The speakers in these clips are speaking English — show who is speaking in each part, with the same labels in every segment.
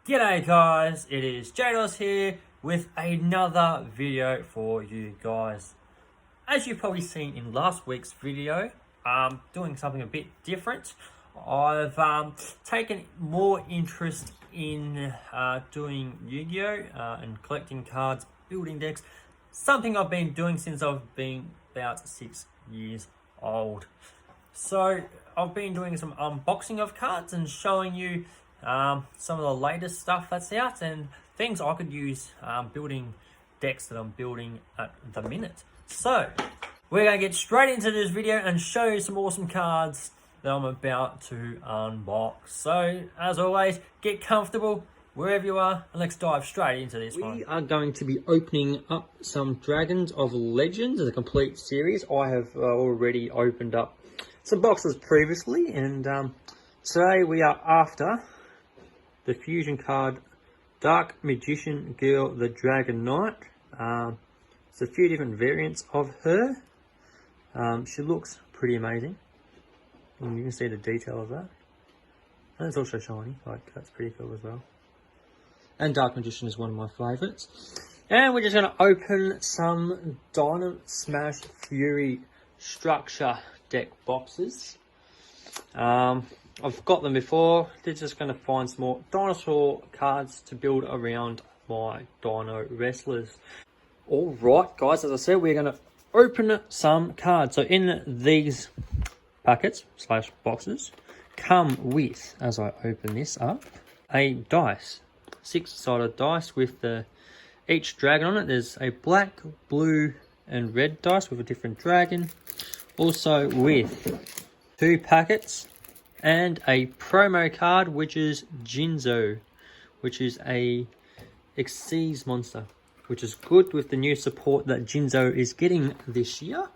Speaker 1: G'day guys, it is Dinosaurs here with another video for you guys. As you've probably seen in last week's video, I'm doing something a bit different. I've taken more interest in doing Yu-Gi-Oh! And collecting cards, building decks. Something I've been doing since I've been about 6 years old. So I've been doing some unboxing of cards and showing you some of the latest stuff that's out and things I could use building decks that I'm building at the minute. So we're going to get straight into this video and show you some awesome cards that I'm about to unbox. So as always, get comfortable wherever you are and let's dive straight into this one. We are going to be opening up some Dragons of Legends as a complete series. I have already opened up some boxes previously, and today we are after the fusion card Dark Magician Girl, the Dragon Knight. There's a few different variants of her. She looks pretty amazing. And you can see the detail of that. And it's also shiny, like that's pretty cool as well. And Dark Magician is one of my favourites. And we're just going to open some Dino Smash Fury Structure deck boxes. I've got them before. They're just going to find some more dinosaur cards to build around my dino wrestlers. Alright guys, as I said, we're going to open some cards. So in these packets slash boxes come with, as I open this up, a dice. 6-sided dice with each dragon on it. There's a black, blue and red dice with a different dragon. Also with 2 packets and a promo card, which is Jinzo, which is a Xyz monster, which is good with the new support that Jinzo is getting this year.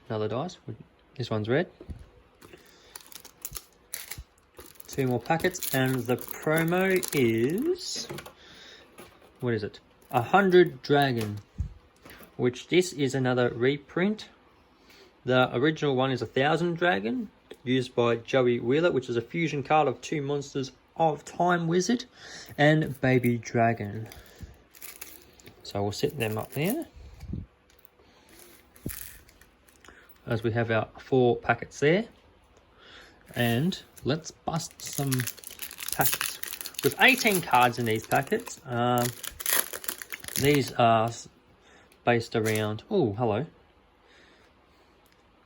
Speaker 1: Another dice. This one's red. 2 more packets, and the promo is, what is it? 100 Dragon, which this is another reprint. The original one is 1000 Dragon, used by Joey Wheeler, which is a fusion card of 2 monsters of Time Wizard and Baby Dragon. So we'll set them up there, as we have our 4 packets there. And let's bust some packets. With 18 cards in these packets. These are based around, oh hello,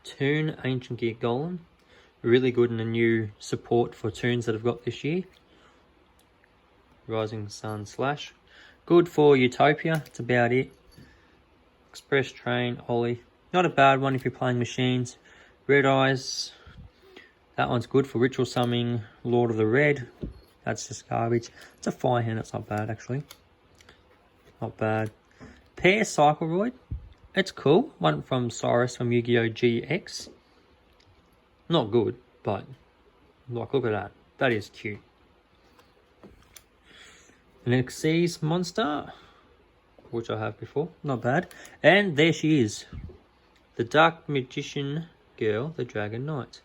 Speaker 1: Toon Ancient Gear Golem, really good in the new support for Toons that I've got this year. Rising Sun Slash, good for Utopia, that's about it. Express Train, Ollie, not a bad one if you're playing machines. Red Eyes, that one's good for Ritual Summoning Lord of the Red, that's just garbage. It's a fire hand, that's not bad actually. Not bad. Pair Cycleroid, it's cool. One from Cyrus from Yu-Gi-Oh! GX. Not good, but like, look at that. That is cute. An Xyz monster, which I have before. Not bad. And there she is. The Dark Magician Girl, the Dragon Knight,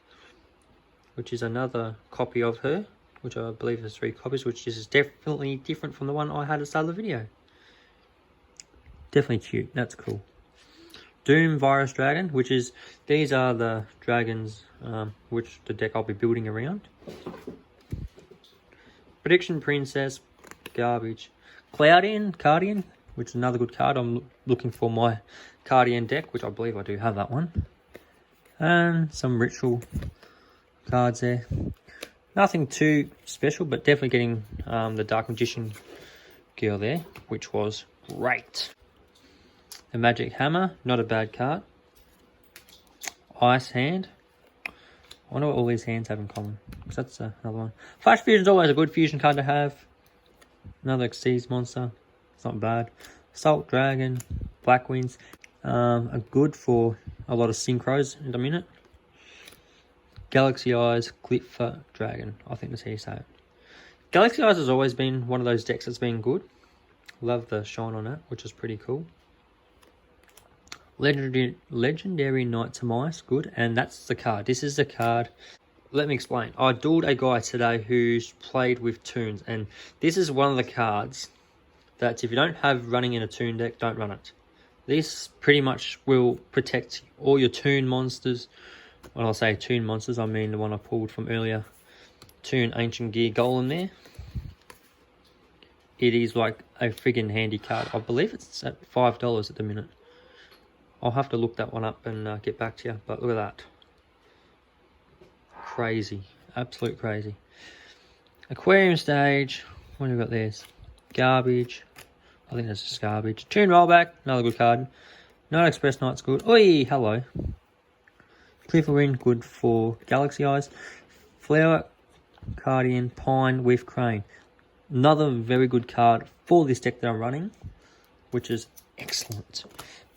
Speaker 1: which is another copy of her, which I believe there's 3 copies, which is definitely different from the one I had at the start of the video. Definitely cute, that's cool. Doom Virus Dragon, which is, these are the dragons which the deck I'll be building around. Prediction Princess, garbage. Cardian, which is another good card. I'm looking for my Cardian deck, which I believe I do have that one. And some ritual cards there. Nothing too special, but definitely getting the Dark Magician Girl there, which was great. The Magic Hammer, not a bad card. Ice Hand. I wonder what all these hands have in common, because that's another one. Flash Fusion is always a good fusion card to have. Another Xyz monster, it's not bad. Salt Dragon, Black Winds, are good for a lot of synchros in a minute. Galaxy Eyes, Glitfer Dragon, I think that's how you say it. Galaxy Eyes has always been one of those decks that's been good. Love the shine on it, which is pretty cool. Legendary Knight to Mice, good, and that's the card. This is the card let me explain. I dueled a guy today who's played with toons, and this is one of the cards that if you don't have running in a toon deck, don't run it. This pretty much will protect all your toon monsters. When I say toon monsters, I mean the one I pulled from earlier. Toon Ancient Gear Golem there. It is like a friggin' handy card. I believe it's at $5 at the minute. I'll have to look that one up and get back to you. But look at that. Crazy. Absolute crazy. Aquarium Stage. What have we got there? Garbage. I think that's just garbage. Toon Rollback. Another good card. Night Express Knight's good. Oi, hello. Cliffwind, good for Galaxy Eyes. Flower, Guardian, Pine with Crane. Another very good card for this deck that I'm running, which is excellent.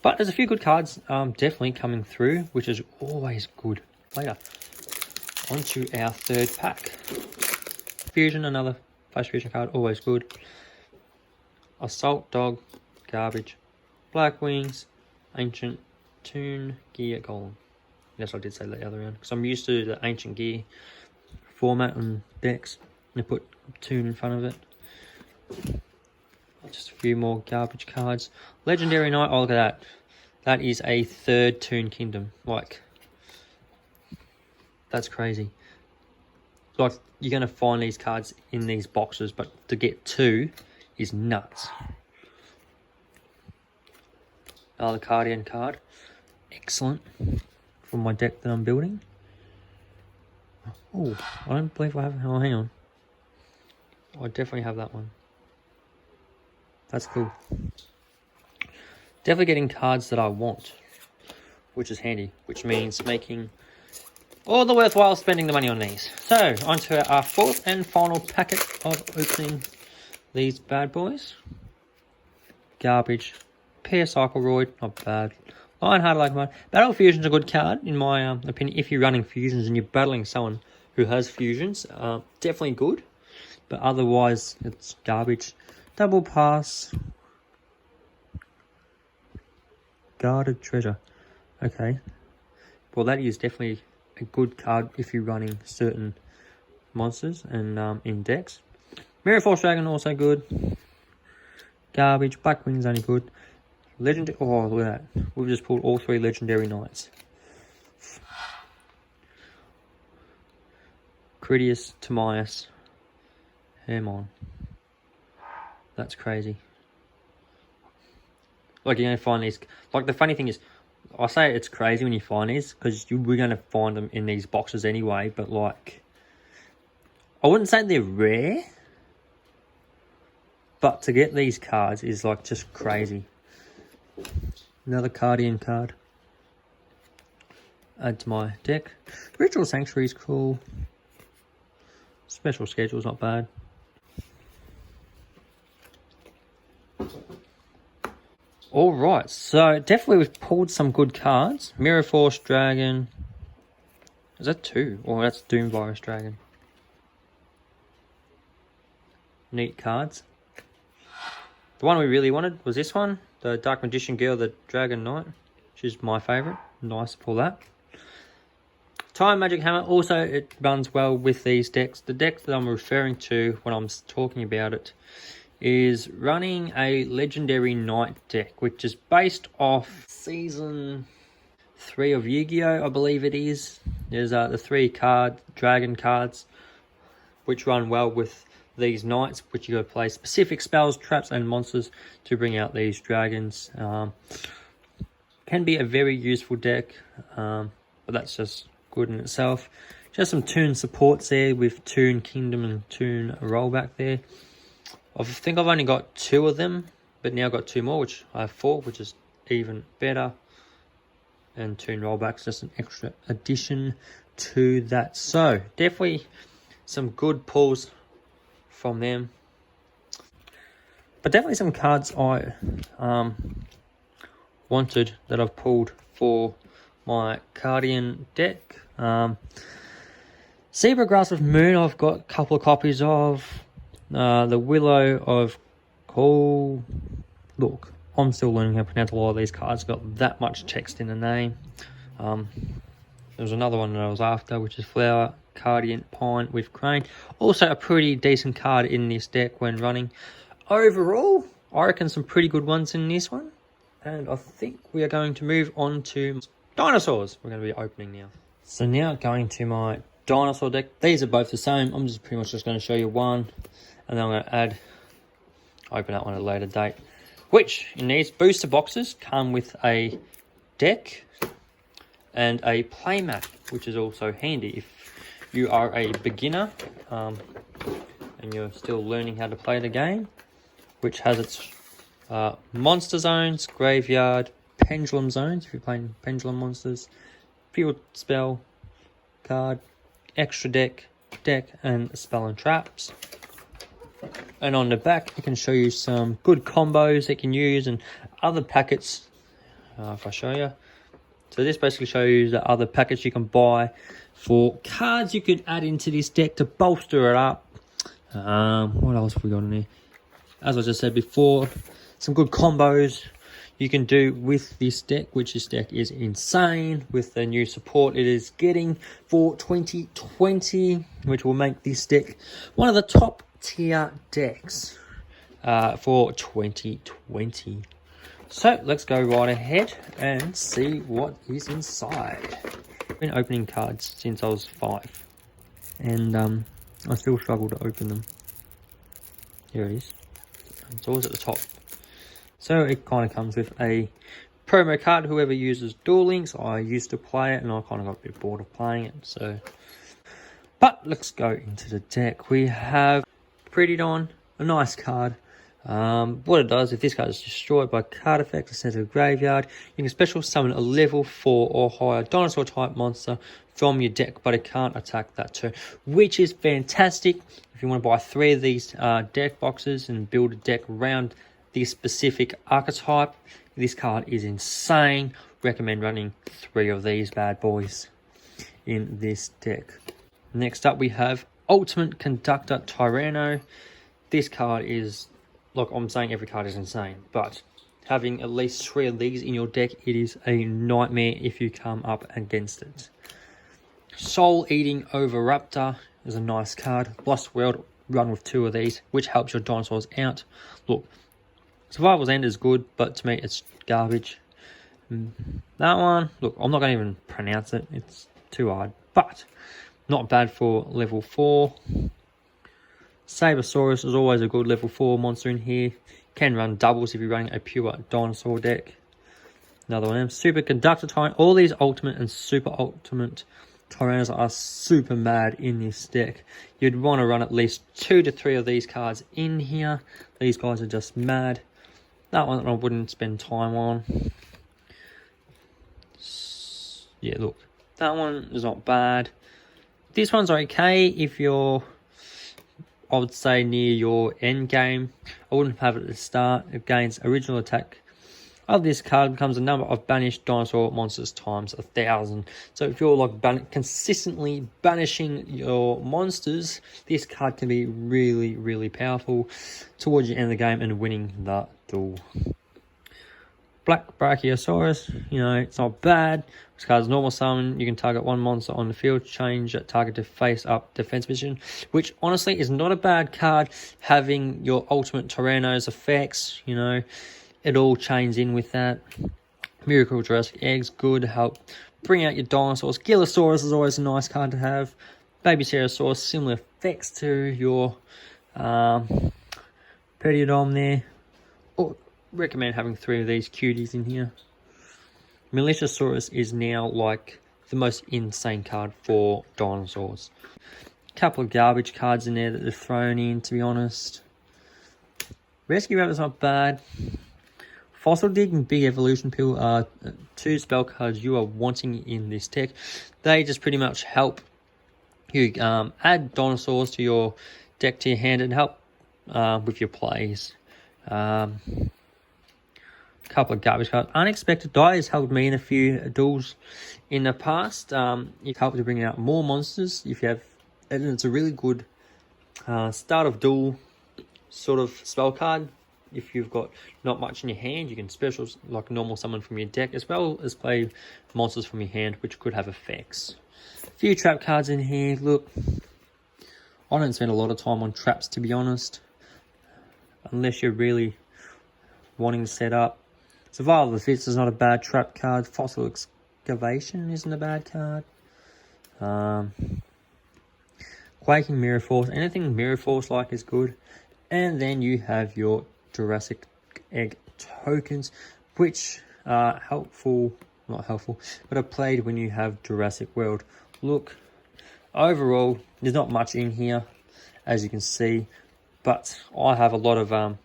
Speaker 1: But there's a few good cards definitely coming through, which is always good. Later, on to our third pack. Fusion, another Flash Fusion card, always good. Assault Dog, garbage. Black Wings, Ancient Toon Gear Golem. Yes, I did say that the other round, because I'm used to the Ancient Gear format on decks. They put toon in front of it. Just a few more garbage cards. Legendary Knight, oh look at that. That is a third Toon Kingdom. Like, that's crazy. Like, you're going to find these cards in these boxes, but to get two is nuts. Another Guardian card. Excellent. From my deck that I'm building. Oh, I don't believe I have. Oh, hang on. I definitely have that one. That's cool. Definitely getting cards that I want, which is handy, which means making all the worthwhile spending the money on these. So, on to our fourth and final packet of opening these bad boys. Garbage. Pair Cycleroid, not bad. Lionheart like mine. Battle Fusion's a good card, in my opinion. If you're running fusions and you're battling someone who has fusions, definitely good. But otherwise, it's garbage. Double Pass. Guarded Treasure. Okay. Well, that is definitely a good card if you're running certain monsters and in decks. Mirror Force Dragon, also good. Garbage. Black Wings, only good. Legendary. Oh, look at that. We've just pulled all three Legendary Knights. Critias, Timaeus, Hermon. That's crazy. Like, you're going to find these. Like, the funny thing is, I say it's crazy when you find these, because we're going to find them in these boxes anyway, but, like, I wouldn't say they're rare, but to get these cards is, like, just crazy. Another Guardian card. Add to my deck. Ritual Sanctuary is cool. Special Schedule's not bad. Alright, so definitely we've pulled some good cards. Mirror Force Dragon. Is that two? Or that's Doom Virus Dragon. Neat cards. The one we really wanted was this one. The Dark Magician Girl, the Dragon Knight. Which is my favourite. Nice to pull that. Time Magic Hammer. Also, it runs well with these decks. The deck that I'm referring to when I'm talking about it is running a Legendary Knight deck, which is based off Season 3 of Yu-Gi-Oh! I believe it is. There's the 3 dragon cards, which run well with these knights, which you got to play specific spells, traps, and monsters to bring out these dragons. Can be a very useful deck, but that's just good in itself. Just some Toon supports there with Toon Kingdom and Toon Rollback there. I think I've only got 2 of them, but now I've got 2 more, which I have 4, which is even better. And Toon Rollback's just an extra addition to that. So, definitely some good pulls from them. But definitely some cards I wanted that I've pulled for my Guardian deck. Zebra Grass of Moon, I've got a couple of copies of. The Willow of Coal. Look, I'm still learning how to pronounce a lot of these cards. Got that much text in the name. But There's another one that I was after, which is Flower, Guardian, Pine with Crane. Also a pretty decent card in this deck when running. Overall, I reckon some pretty good ones in this one. And I think we are going to move on to Dinosaurs. We're going to be opening now. So now going to my Dinosaur deck. These are both the same. I'm just pretty much just going to show you one. And then I'm going to open that one at a later date. Which, in these booster boxes, come with a deck and a playmat, which is also handy if you are a beginner and you're still learning how to play the game, which has its monster zones, graveyard, pendulum zones if you're playing pendulum monsters, field spell, card, extra deck, and spell and traps. And on the back, it can show you some good combos that you can use and other packets, if I show you. So this basically shows you the other packets you can buy for cards you could add into this deck to bolster it up. What else have we got in there? As I just said before, some good combos you can do with this deck, which this deck is insane with the new support it is getting for 2020, which will make this deck one of the top tier decks for 2020. So let's go right ahead and see what is inside. I've been opening cards since I was 5 and I still struggle to open them. Here it is. It's always at the top. So it kind of comes with a promo card. Whoever uses Duel Links, I used to play it and I kind of got a bit bored of playing it. But let's go into the deck. We have Pretty Dawn, a nice card. What it does, if this card is destroyed by card effect or sent to the graveyard, you can special summon a level 4 or higher dinosaur type monster from your deck, but it can't attack that turn, which is fantastic. If you want to buy 3 of these deck boxes and build a deck around this specific archetype, this card is insane. Recommend running 3 of these bad boys in this deck. Next up we have Ultimate Conductor Tyranno. This card is, look, I'm saying every card is insane, but having at least 3 of these in your deck, it is a nightmare if you come up against it. Soul Eating Oviraptor is a nice card. Lost World, run with 2 of these, which helps your dinosaurs out. Look, Survival's End is good, but to me it's garbage. That one, look, I'm not going to even pronounce it. It's too hard, but not bad for level 4. Sabersaurus is always a good level 4 monster in here. Can run doubles if you're running a pure dinosaur deck. Another one of them. Super Conductor Tyrant. All these ultimate and super ultimate Tyrannos are super mad in this deck. You'd want to run at least 2 to 3 of these cards in here. These guys are just mad. That one I wouldn't spend time on. Yeah, look. That one is not bad. This one's okay if you're, I would say, near your end game. I wouldn't have it at the start. It gains original attack of this card becomes a number of banished dinosaur monsters times 1,000. So if you're like consistently banishing your monsters, this card can be really, really powerful towards the end of the game and winning the duel. Black Brachiosaurus, you know, it's not bad. This card's normal summon. You can target one monster on the field, change that target to face up defense position, which honestly is not a bad card. Having your ultimate Tyranno's effects, you know, it all chains in with that. Miracle Jurassic Eggs, good, help bring out your dinosaurs. Gillosaurus is always a nice card to have. Baby Pterosaurus, similar effects to your Perdiodon there. Oh, recommend having 3 of these cuties in here. Militiasaurus is now like the most insane card for dinosaurs. Couple of garbage cards in there that they're thrown in, to be honest. Rescue Raptor's not bad. Fossil Dig and Big Evolution Pill are 2 spell cards you are wanting in this deck. They just pretty much help you add dinosaurs to your deck to your hand and help with your plays. Couple of garbage cards. Unexpected Die has helped me in a few duels in the past. It helped to bring out more monsters if you have, and it's a really good start of duel sort of spell card. if you've got not much in your hand, you can special like normal summon from your deck, as well as play monsters from your hand, which could have effects. A few trap cards in here. Look, I don't spend a lot of time on traps, to be honest, unless you're really wanting to set up. Survival of the Fittest is not a bad trap card. Fossil Excavation isn't a bad card. Quaking Mirror Force, anything Mirror Force like is good. And then you have your Jurassic Egg tokens, which are helpful, not helpful, but are played when you have Jurassic World. Look, overall, there's not much in here, as you can see, but I have a lot of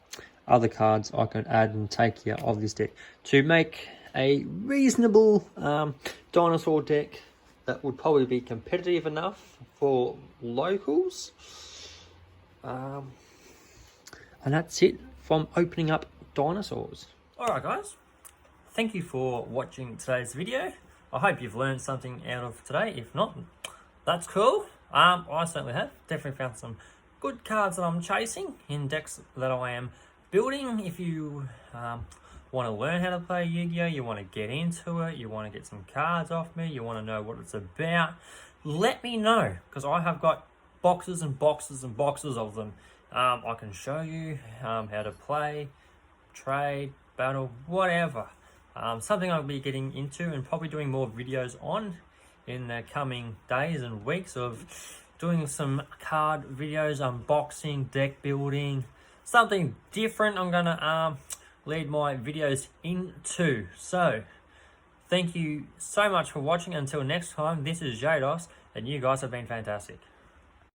Speaker 1: other cards I can add and take out of this deck to make a reasonable dinosaur deck that would probably be competitive enough for locals. And that's it from opening up Dinosaurs. Alright guys, thank you for watching today's video. I hope you've learned something out of today. If not, that's cool. I certainly have. Definitely found some good cards that I'm chasing in decks that I am building. If you want to learn how to play Yu-Gi-Oh, you want to get into it, you want to get some cards off me, you want to know what it's about, let me know, because I have got boxes and boxes and boxes of them. I can show you how to play, trade, battle, whatever. Something I'll be getting into and probably doing more videos on in the coming days and weeks, of doing some card videos, unboxing, deck building, something different I'm gonna lead my videos into. So thank you so much for watching. Until next time, this is Jados, and you guys have been fantastic.